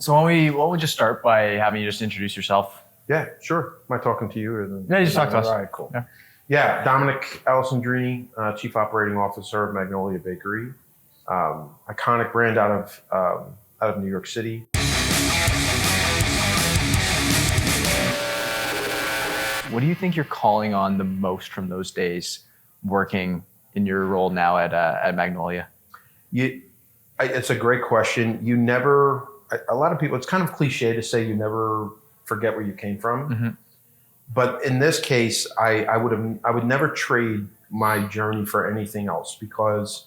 So why don't we just start by having you just introduce yourself? Yeah, sure. Am I talking to you or then? Yeah, you just talk to us. All right, cool. Yeah. Yeah, Dominic Alessandrini, Chief Operating Officer of Magnolia Bakery, iconic brand out of New York City. What do you think you're calling on the most from those days working in your role now at Magnolia? It's a great question. A lot of people, it's kind of cliche to say you never forget where you came from. Mm-hmm. But in this case, I would never trade my journey for anything else, because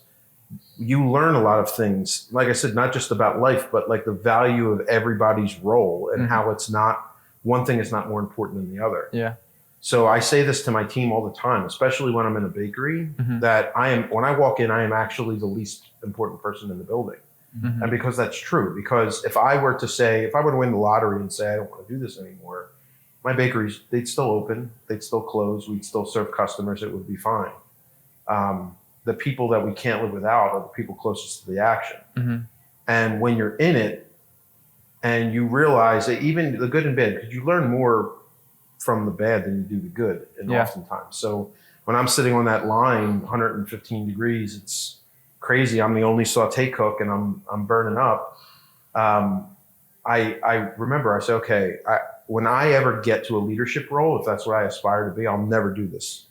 you learn a lot of things. Like I said, not just about life, but like the value of everybody's role and how it's not, one thing is not more important than the other. Yeah. So I say this to my team all the time, especially when I'm in a bakery, that when I walk in, I am actually the least important person in the building. Mm-hmm. And because that's true, because if I were to win the lottery and say, I don't want to do this anymore, my bakeries, they'd still open, they'd still close, we'd still serve customers, it would be fine. The people that we can't live without are the people closest to the action. Mm-hmm. And when you're in it and you realize that even the good and bad, because you learn more from the bad than you do the good, and oftentimes. So when I'm sitting on that line, 115 degrees, it's crazy. I'm the only saute cook and I'm burning up. I remember, I say, okay, when I ever get to a leadership role, if that's what I aspire to be, I'll never do this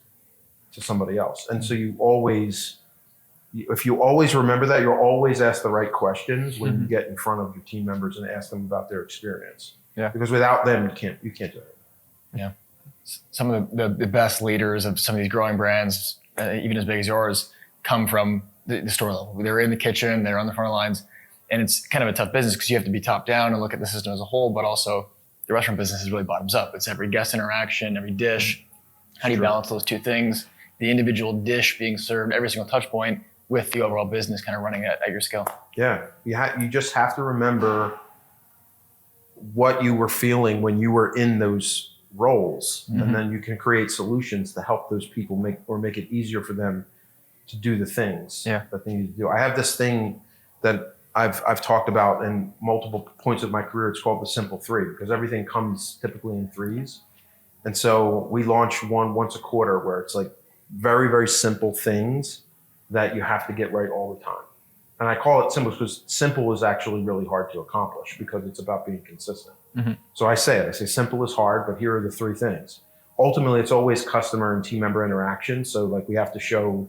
to somebody else. And so if you always remember that, you'll always ask the right questions when you get in front of your team members and ask them about their experience. Yeah. Because without them, you can't do it. Yeah. Some of the best leaders of some of these growing brands, even as big as yours, come from the store level. They're in the kitchen, they're on the front lines, and it's kind of a tough business because you have to be top down and look at the system as a whole, but also the restaurant business is really bottoms up. It's every guest interaction, every dish. How do you balance those two things? The individual dish being served, every single touch point, with the overall business kind of running at your scale. Yeah, you just have to remember what you were feeling when you were in those roles, and then you can create solutions to help those people make it easier for them to do the things that they need to do. I have this thing that I've talked about in multiple points of my career. It's called the simple three, because everything comes typically in threes. And so we launch one once a quarter where it's like very, very simple things that you have to get right all the time. And I call it simple because simple is actually really hard to accomplish because it's about being consistent. Mm-hmm. So I say simple is hard, but here are the three things. Ultimately, it's always customer and team member interaction. So like we have to show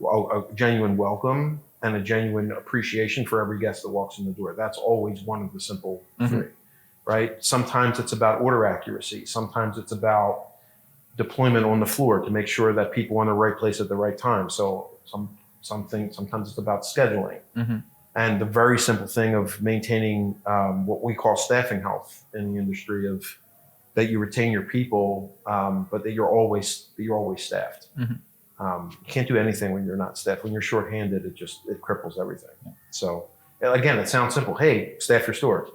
a genuine welcome and a genuine appreciation for every guest that walks in the door. That's always one of the simple three, right? Sometimes it's about order accuracy. Sometimes it's about deployment on the floor to make sure that people are in the right place at the right time. So sometimes it's about scheduling. And the very simple thing of maintaining what we call staffing health in the industry, of that you retain your people, but that you're always staffed. You can't do anything when you're not staffed. When you're shorthanded, it cripples everything. So again, it sounds simple. Hey, staff your store.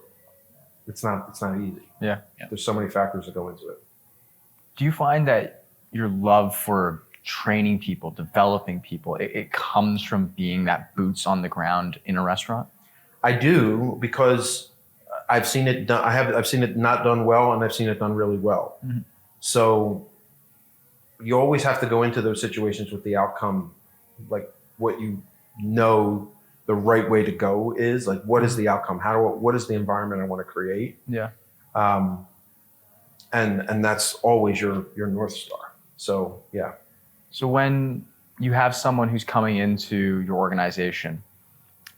It's not easy. Yeah. There's so many factors that go into it. Do you find that your love for training people, developing people, it comes from being that boots on the ground in a restaurant? I do, because I've seen it done. I've seen it not done well, and I've seen it done really well. So you always have to go into those situations with the outcome, like what you know the right way to go is. Like, what is the outcome? What is the environment I want to create? Yeah. And that's always your North Star. So yeah. So when you have someone who's coming into your organization,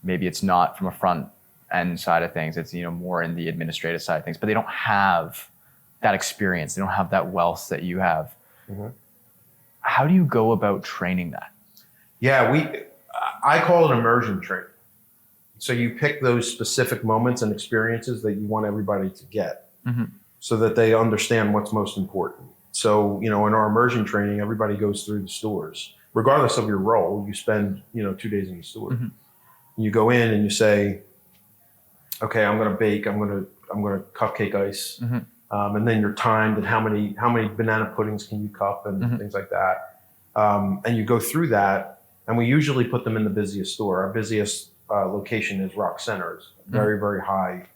maybe it's not from a front end side of things, it's more in the administrative side of things, but they don't have that experience, they don't have that wealth that you have. How do you go about training that? Yeah, I call it immersion training. So you pick those specific moments and experiences that you want everybody to get, so that they understand what's most important. So, in our immersion training, everybody goes through the stores. Regardless of your role, you spend, 2 days in the store. You go in and you say, okay, I'm going to bake, I'm going to cupcake ice. And then you're timed and how many banana puddings can you cup and things like that. And you go through that, and we usually put them in the busiest store. Our busiest location is Rock Center. It's very, very high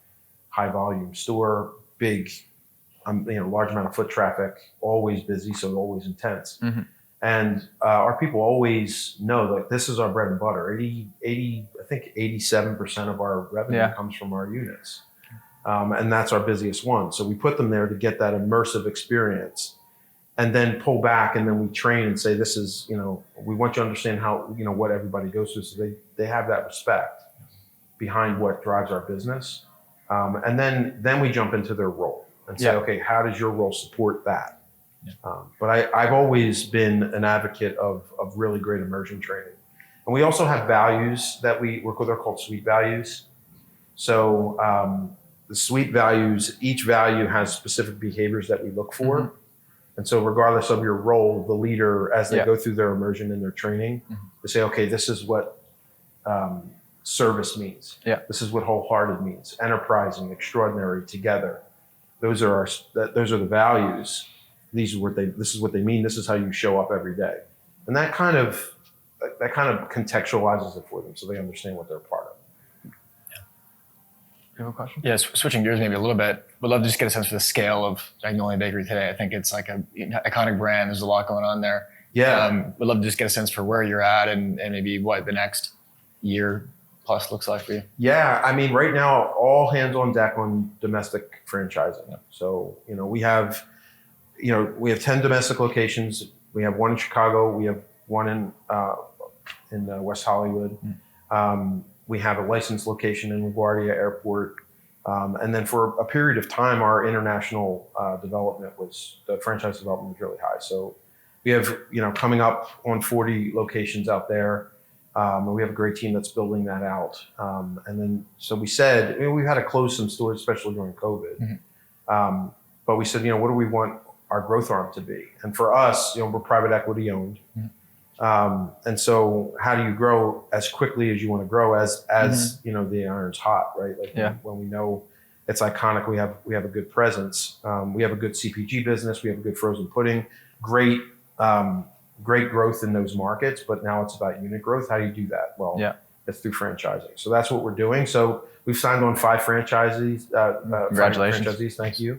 high volume store, big, large amount of foot traffic, always busy, so always intense. Mhm. And our people always know that this is our bread and butter. 87% of our revenue comes from our units. And that's our busiest one. So we put them there to get that immersive experience and then pull back, and then we train and say, this is, we want you to understand how, what everybody goes through. So they have that respect behind what drives our business. And then we jump into their role and say, okay, how does your role support that? But I've always been an advocate of really great immersion training. And we also have values that they're called suite values. So the suite values, each value has specific behaviors that we look for. Mm-hmm. And so regardless of your role, the leader, as they go through their immersion and their training, they say, okay, this is what service means. Yeah. This is what wholehearted means. Enterprising, extraordinary, together. Those are the values. This is what they mean. This is how you show up every day. And that kind of contextualizes it for them so they understand what they're a part of. You have a question? Yeah, switching gears maybe a little bit. Would love to just get a sense for the scale of Magnolia Bakery today. I think it's like an iconic brand. There's a lot going on there. Yeah. Would love to just get a sense for where you're at and maybe what the next year plus looks like for you. Yeah, I mean, right now, all hands on deck on domestic franchising. Yeah. So, we have 10 domestic locations. We have one in Chicago. We have one in West Hollywood. We have a licensed location in LaGuardia Airport. And then for a period of time, our international the franchise development was really high. So we have, coming up on 40 locations out there. And we have a great team that's building that out. And then, so we said, we've had to close some stores, especially during COVID. Mm-hmm. But we said, what do we want our growth arm to be? And for us, we're private equity owned. Mm-hmm. And so how do you grow as quickly as you want to grow as the iron's hot, right? Like when we know it's iconic, we have a good presence. We have a good CPG business. We have a good frozen pudding, great growth in those markets, but now it's about unit growth. How do you do that? Well, it's through franchising. So that's what we're doing. So we've signed on 5 franchisees. Congratulations. 5 franchisees, thank you.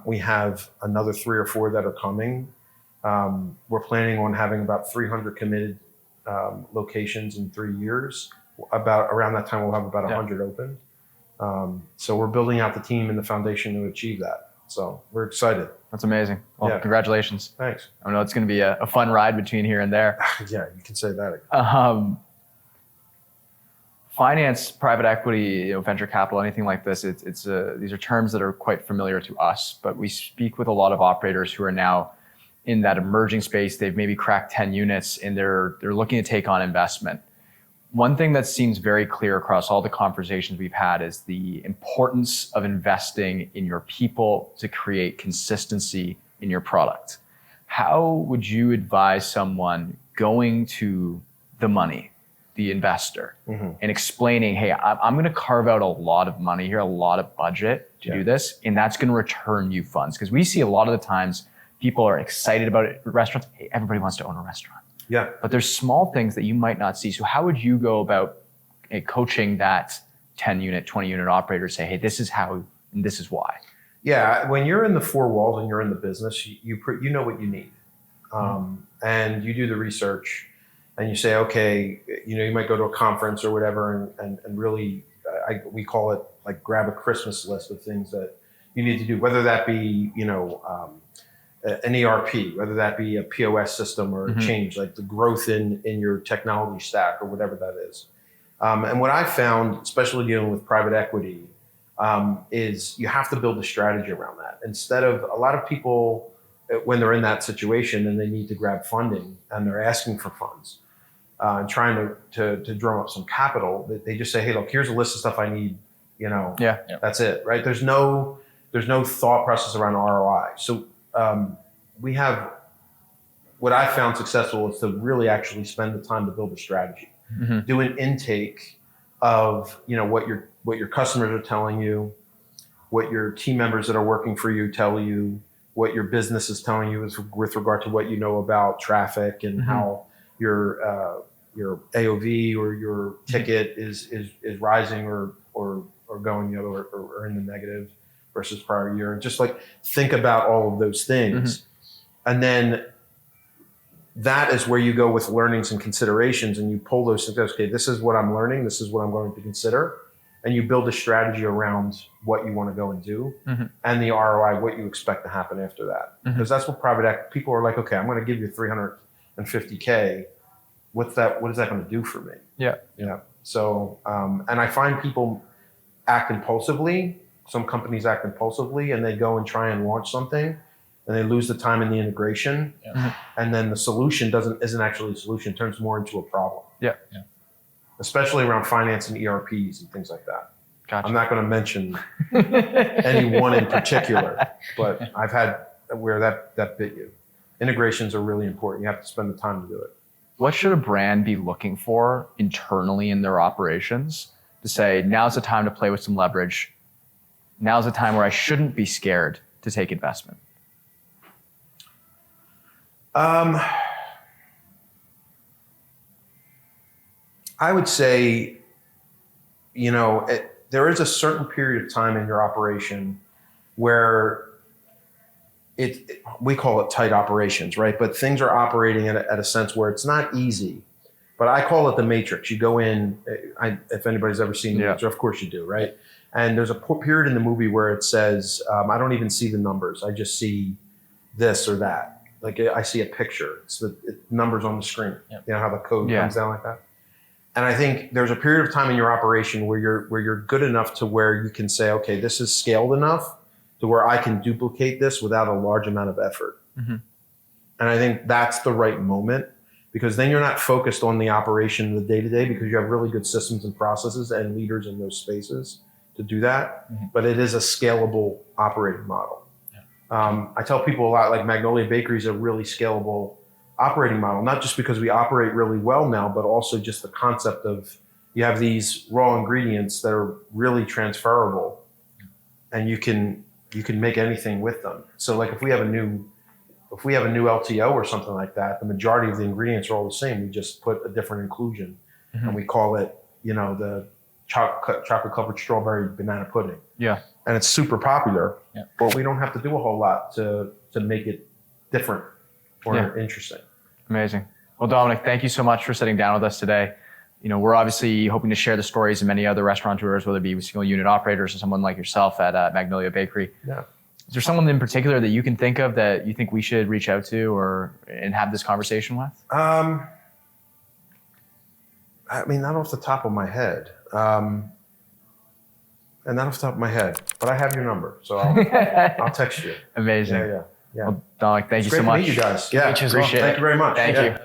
We have another 3 or 4 that are coming. We're planning on having about 300 committed locations in 3 years. Around that time, we'll have about 100 open. So we're building out the team and the foundation to achieve that. So we're excited. That's amazing. Well, congratulations. Thanks. I know it's going to be a fun ride between here and there. Yeah, you can say that. Finance, private equity, venture capital, anything like this, these are terms that are quite familiar to us, but we speak with a lot of operators who are now in that emerging space. They've maybe cracked 10 units and they're looking to take on investment. One thing that seems very clear across all the conversations we've had is the importance of investing in your people to create consistency in your product. How would you advise someone going to the money, the investor, and explaining, hey, I'm going to carve out a lot of money here, a lot of budget to do this, and that's going to return you funds? Because we see a lot of the times people are excited about it. Restaurants, hey, everybody wants to own a restaurant. Yeah. But there's small things that you might not see. So how would you go about coaching that 10 unit, 20 unit operator, say, hey, this is how, and this is why? Yeah. When you're in the 4 walls and you're in the business, you know what you need. And you do the research and you say, okay, you might go to a conference or whatever and really, we call it like grab a Christmas list of things that you need to do, whether that be, an ERP, whether that be a POS system or a change, like the growth in your technology stack or whatever that is. And what I found, especially dealing with private equity, is you have to build a strategy around that. Instead of a lot of people, when they're in that situation and they need to grab funding and they're asking for funds and trying to drum up some capital, they just say, hey, look, here's a list of stuff I need, that's it, right? There's no thought process around ROI. So we have, what I found successful is to really actually spend the time to build a strategy, do an intake of, what your customers are telling you, what your team members that are working for you tell you, what your business is telling you is with regard to what you know about traffic and how your AOV or your ticket is rising or or going the other or in the negative versus prior year, and just like think about all of those things. And then that is where you go with learnings and considerations, and you pull those things. Okay, this is what I'm learning. This is what I'm going to consider. And you build a strategy around what you want to go and do, and the ROI, what you expect to happen after that. Because that's what private equity people are like. Okay, I'm going to give you $350K. What is that going to do for me? Yeah. So, and I find people act impulsively. Some companies act impulsively, and they go and try and launch something, and they lose the time in the integration, and then the solution isn't actually a solution. It turns more into a problem. Yeah. Especially around finance and ERPs and things like that. Gotcha. I'm not going to mention any one in particular, but I've had where that bit you. Integrations are really important. You have to spend the time to do it. What should a brand be looking for internally in their operations to say, now's the time to play with some leverage. Now's the time where I shouldn't be scared to take investment? I would say, there is a certain period of time in your operation where we call it tight operations, right? But things are operating at a sense where it's not easy. But I call it the matrix. You go in, if anybody's ever seen the matrix, of course you do, right? And there's a period in the movie where it says, I don't even see the numbers. I just see this or that. Like I see a picture. It's the numbers on the screen. You know how the code comes down like that? And I think there's a period of time in your operation where you're good enough to where you can say, okay, this is scaled enough to where I can duplicate this without a large amount of effort. And I think that's the right moment, because then you're not focused on the operation of the day-to-day, because you have really good systems and processes and leaders in those spaces to do that. But it is a scalable operating model. I tell people a lot, like Magnolia Bakery is a really scalable operating model, not just because we operate really well now, but also just the concept of you have these raw ingredients that are really transferable, and you can make anything with them. So like if we have a new LTO or something like that, the majority of the ingredients are all the same. We just put a different inclusion, and we call it, the chocolate covered strawberry banana pudding. Yeah. And it's super popular, but we don't have to do a whole lot to make it different or interesting. Amazing. Well, Dominic, thank you so much for sitting down with us today. We're obviously hoping to share the stories of many other restaurateurs, whether it be single unit operators or someone like yourself at Magnolia Bakery. Yeah. Is there someone in particular that you can think of that you think we should reach out to and have this conversation with? I mean, not off the top of my head. But I have your number, so I'll text you. Amazing. Yeah. Well, Dominic, thank you so much. Great to meet you guys. Yeah, appreciate it. Thank you very much. Thank you.